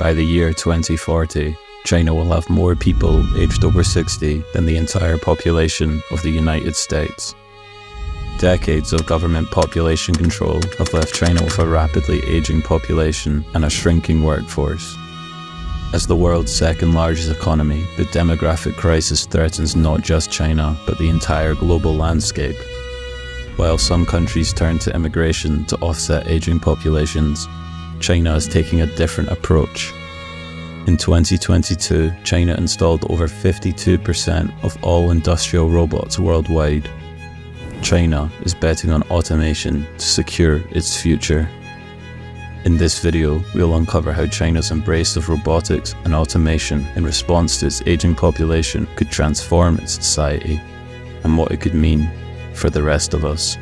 By the year 2040, China will have more people aged over 60 than the entire population of the United States. Decades of government population control have left China with a rapidly aging population and a shrinking workforce. As the world's second largest economy, the demographic crisis threatens not just China, but the entire global landscape. While some countries turn to immigration to offset aging populations, China is taking a different approach. In 2022, China installed over 52% of all industrial robots worldwide. China is betting on automation to secure its future. In this video, we'll uncover how China's embrace of robotics and automation in response to its aging population could transform its society, and what it could mean for the rest of us.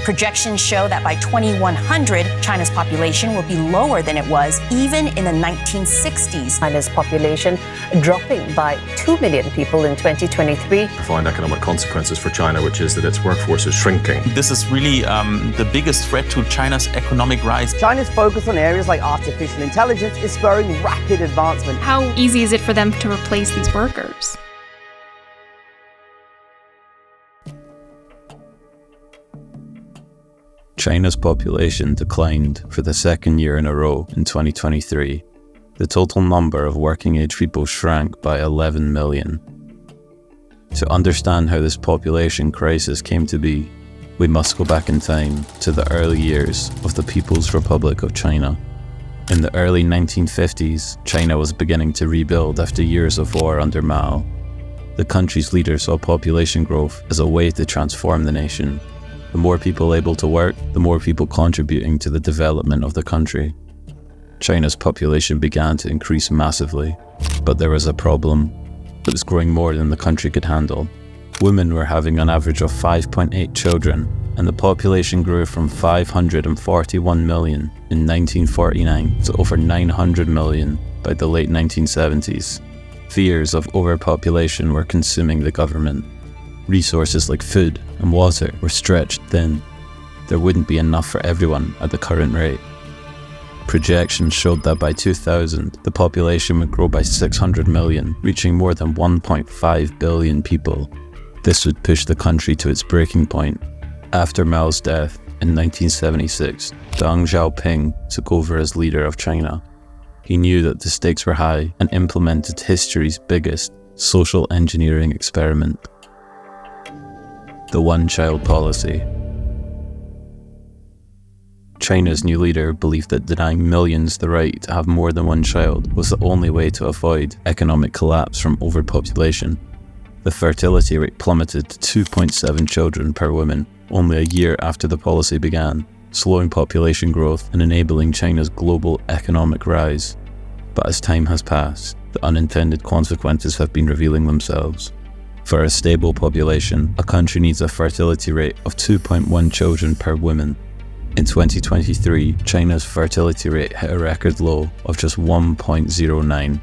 Projections show that by 2100, China's population will be lower than it was even in the 1960s. China's population dropping by 2 million people in 2023. Profound economic consequences for China, which is that its workforce is shrinking. This is really the biggest threat to China's economic rise. China's focus on areas like artificial intelligence is spurring rapid advancement. How easy is it for them to replace these workers? China's population declined for the second year in a row in 2023. The total number of working-age people shrank by 11 million. To understand how this population crisis came to be, we must go back in time to the early years of the People's Republic of China. In the early 1950s, China was beginning to rebuild after years of war under Mao. The country's leaders saw population growth as a way to transform the nation. The more people able to work, the more people contributing to the development of the country. China's population began to increase massively, but there was a problem. It was growing more than the country could handle. Women were having an average of 5.8 children, and the population grew from 541 million in 1949 to over 900 million by the late 1970s. Fears of overpopulation were consuming the government. Resources like food and water were stretched thin. There wouldn't be enough for everyone at the current rate. Projections showed that by 2000, the population would grow by 600 million, reaching more than 1.5 billion people. This would push the country to its breaking point. After Mao's death in 1976, Deng Xiaoping took over as leader of China. He knew that the stakes were high and implemented history's biggest social engineering experiment: the one-child policy. China's new leader believed that denying millions the right to have more than one child was the only way to avoid economic collapse from overpopulation. The fertility rate plummeted to 2.7 children per woman only a year after the policy began, slowing population growth and enabling China's global economic rise. But as time has passed, the unintended consequences have been revealing themselves. For a stable population, a country needs a fertility rate of 2.1 children per woman. In 2023, China's fertility rate hit a record low of just 1.09.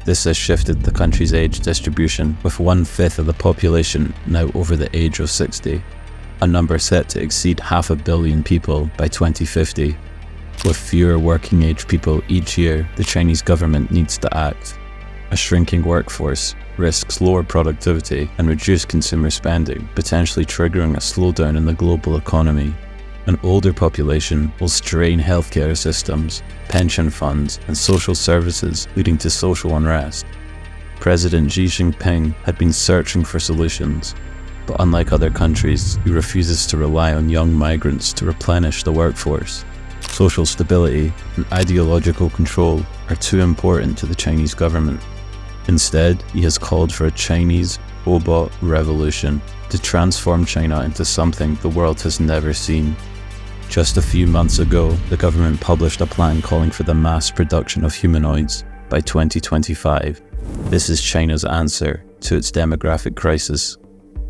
This has shifted the country's age distribution, with 1/5 of the population now over the age of 60, a number set to exceed 500 million people by 2050. With fewer working-age people each year, the Chinese government needs to act. A shrinking workforce risks lower productivity and reduced consumer spending, potentially triggering a slowdown in the global economy. An older population will strain healthcare systems, pension funds, and social services, leading to social unrest. President Xi Jinping had been searching for solutions, but unlike other countries, he refuses to rely on young migrants to replenish the workforce. Social stability and ideological control are too important to the Chinese government. Instead, he has called for a Chinese robot revolution to transform China into something the world has never seen. Just a few months ago, the government published a plan calling for the mass production of humanoids by 2025. This is China's answer to its demographic crisis,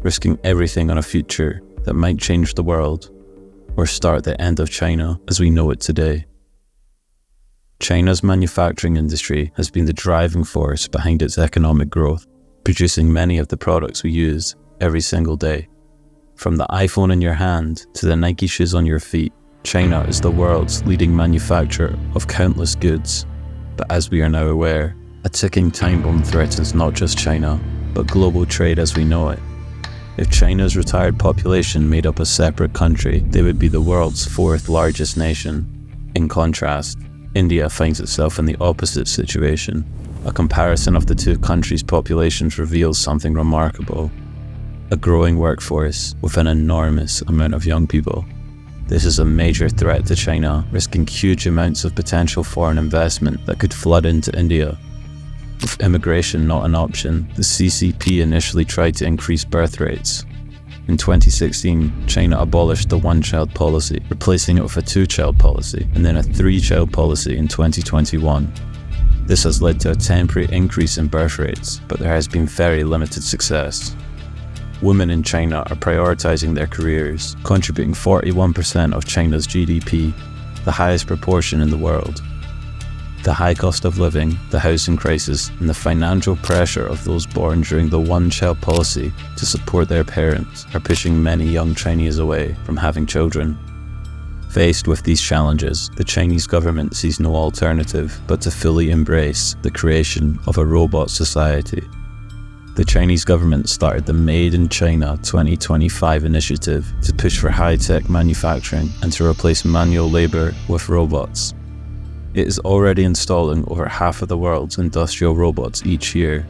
risking everything on a future that might change the world or start the end of China as we know it today. China's manufacturing industry has been the driving force behind its economic growth, producing many of the products we use every single day. From the iPhone in your hand to the Nike shoes on your feet, China is the world's leading manufacturer of countless goods. But as we are now aware, a ticking time bomb threatens not just China, but global trade as we know it. If China's retired population made up a separate country, they would be the world's fourth largest nation. In contrast, India finds itself in the opposite situation. A comparison of the two countries' populations reveals something remarkable. A growing workforce with an enormous amount of young people. This is a major threat to China, risking huge amounts of potential foreign investment that could flood into India. With immigration not an option, the CCP initially tried to increase birth rates. In 2016, China abolished the one-child policy, replacing it with a two-child policy, and then a three-child policy in 2021. This has led to a temporary increase in birth rates, but there has been very limited success. Women in China are prioritizing their careers, contributing 41% of China's GDP, the highest proportion in the world. The high cost of living, the housing crisis, and the financial pressure of those born during the one-child policy to support their parents are pushing many young Chinese away from having children. Faced with these challenges, the Chinese government sees no alternative but to fully embrace the creation of a robot society. The Chinese government started the Made in China 2025 initiative to push for high-tech manufacturing and to replace manual labor with robots. It is already installing over half of the world's industrial robots each year.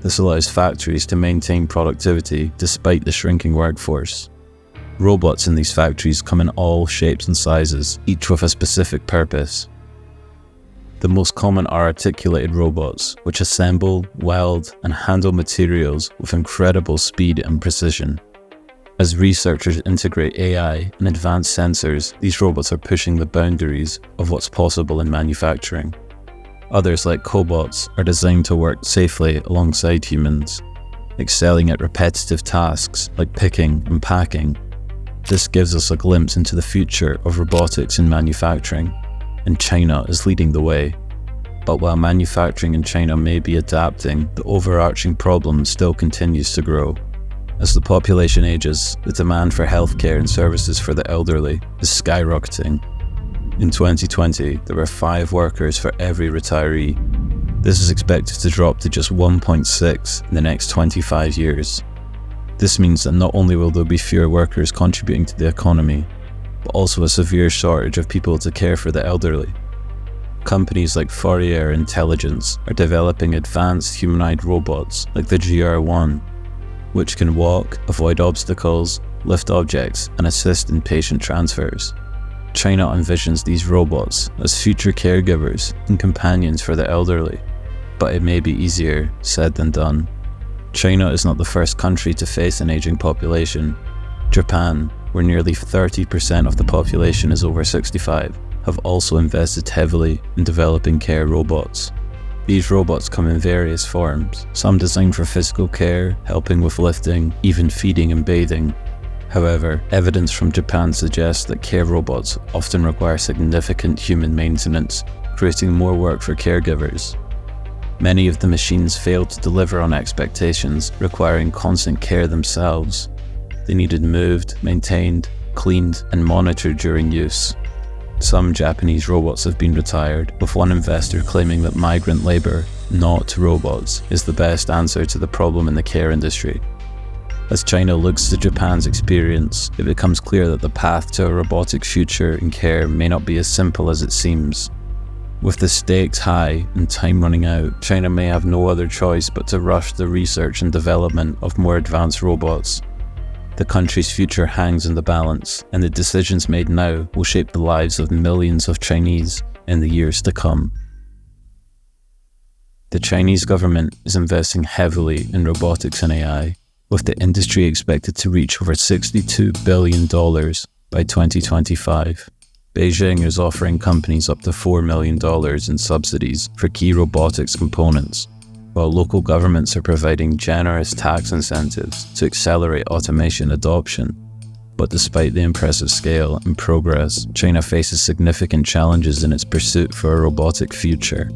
This allows factories to maintain productivity despite the shrinking workforce. Robots in these factories come in all shapes and sizes, each with a specific purpose. The most common are articulated robots, which assemble, weld, and handle materials with incredible speed and precision. As researchers integrate AI and advanced sensors, these robots are pushing the boundaries of what's possible in manufacturing. Others, like cobots, are designed to work safely alongside humans, excelling at repetitive tasks like picking and packing. This gives us a glimpse into the future of robotics in manufacturing, and China is leading the way. But while manufacturing in China may be adapting, the overarching problem still continues to grow. As the population ages, the demand for healthcare and services for the elderly is skyrocketing. In 2020, there were 5 workers for every retiree. This is expected to drop to just 1.6 in the next 25 years. This means that not only will there be fewer workers contributing to the economy, but also a severe shortage of people to care for the elderly. Companies like Fourier Intelligence are developing advanced humanoid robots like the GR1, which can walk, avoid obstacles, lift objects, and assist in patient transfers. China envisions these robots as future caregivers and companions for the elderly, but it may be easier said than done. China is not the first country to face an aging population. Japan, where nearly 30% of the population is over 65, have also invested heavily in developing care robots. These robots come in various forms, some designed for physical care, helping with lifting, even feeding and bathing. However, evidence from Japan suggests that care robots often require significant human maintenance, creating more work for caregivers. Many of the machines fail to deliver on expectations, requiring constant care themselves. They needed moved, maintained, cleaned, and monitored during use. Some Japanese robots have been retired, with one investor claiming that migrant labor, not robots, is the best answer to the problem in the care industry. As China looks to Japan's experience, it becomes clear that the path to a robotic future in care may not be as simple as it seems. With the stakes high and time running out, China may have no other choice but to rush the research and development of more advanced robots. The country's future hangs in the balance, and the decisions made now will shape the lives of millions of Chinese in the years to come. The Chinese government is investing heavily in robotics and AI, with the industry expected to reach over $62 billion by 2025. Beijing is offering companies up to $4 million in subsidies for key robotics components, while local governments are providing generous tax incentives to accelerate automation adoption. But despite the impressive scale and progress, China faces significant challenges in its pursuit for a robotic future.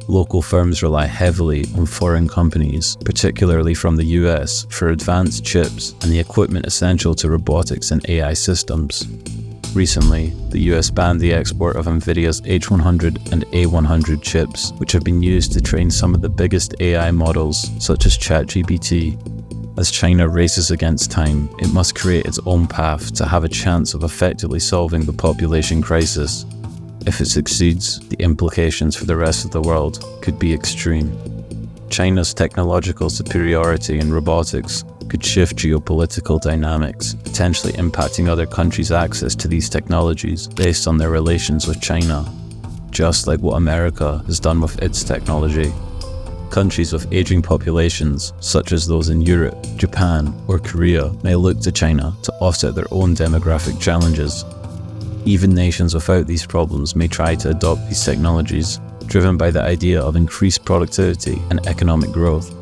Local firms rely heavily on foreign companies, particularly from the US, for advanced chips and the equipment essential to robotics and AI systems. Recently, the US banned the export of Nvidia's H100 and A100 chips, which have been used to train some of the biggest AI models, such as ChatGPT. As China races against time, it must create its own path to have a chance of effectively solving the population crisis. If it succeeds, the implications for the rest of the world could be extreme. China's technological superiority in robotics could shift geopolitical dynamics, potentially impacting other countries' access to these technologies based on their relations with China, just like what America has done with its technology. Countries with aging populations, such as those in Europe, Japan, or Korea, may look to China to offset their own demographic challenges. Even nations without these problems may try to adopt these technologies, driven by the idea of increased productivity and economic growth.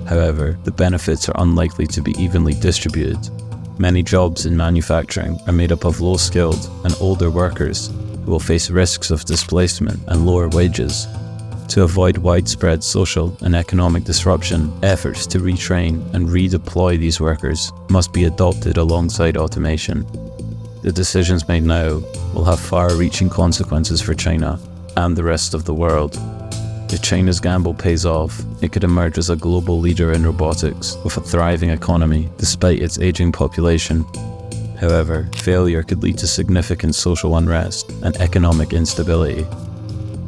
However, the benefits are unlikely to be evenly distributed. Many jobs in manufacturing are made up of low-skilled and older workers who will face risks of displacement and lower wages. To avoid widespread social and economic disruption, efforts to retrain and redeploy these workers must be adopted alongside automation. The decisions made now will have far-reaching consequences for China and the rest of the world. If China's gamble pays off, it could emerge as a global leader in robotics with a thriving economy despite its aging population. However, failure could lead to significant social unrest and economic instability.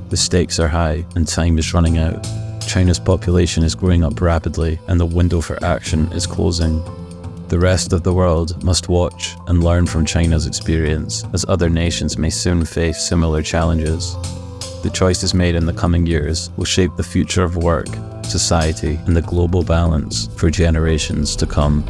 The stakes are high and time is running out. China's population is growing up rapidly and the window for action is closing. The rest of the world must watch and learn from China's experience, as other nations may soon face similar challenges. The choices made in the coming years will shape the future of work, society, and the global balance for generations to come.